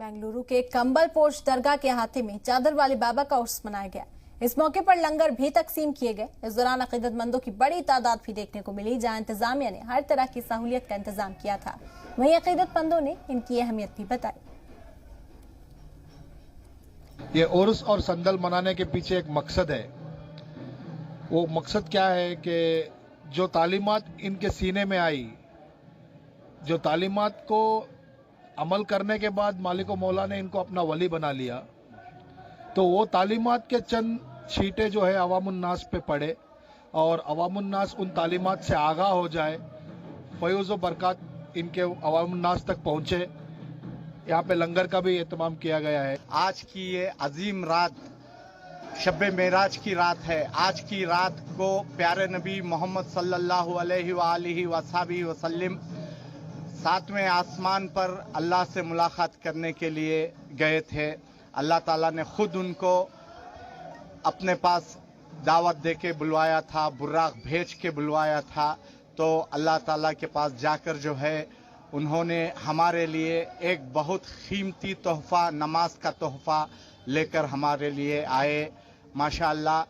बेंगलुरु के कंबल पोश दरगाह के अहाते में चादर वाले बाबा का उर्स मनाया गया। इस मौके पर लंगर भी तकसीम किए गए। इस दौरान अकीदतमंदों की बड़ी तादाद भी देखने को मिली, जहां इंतजामिया ने हर तरह की सहूलियत का इंतजाम किया था। वहीं अकीदतमंदों ने इनकी अहमियत भी बताई। ये उर्स और संदल मनाने के पीछे एक मकसद है। वो मकसद क्या है कि जो तालीमात इनके सीने में आई, जो तालीमात को अमल करने के बाद मालिक मौला ने इनको अपना वली बना लिया, तो वो तालीमात के चंद छींटे जो है अवामुन्नास पे पड़े और अवामुन्नास उन तालीमात से आगाह हो जाए, फयूज़ व बरकत इनके अवामुन्नास तक पहुंचे। यहाँ पे लंगर का भी एहतमाम किया गया है। आज की ये अजीम रात शब-ए मेराज की रात है। आज की रात को प्यारे नबी मोहम्मद सल्लल्लाहु अलैहि वसल्लम सातवें आसमान पर अल्लाह से मुलाकात करने के लिए गए थे। अल्लाह ताला ने खुद उनको अपने पास दावत दे के बुलवाया था, बुर्राक भेज के बुलवाया था। तो अल्लाह ताला के पास जाकर जो है उन्होंने हमारे लिए एक बहुत कीमती तोहफा, नमाज का तोहफा लेकर हमारे लिए आए। माशाअल्लाह।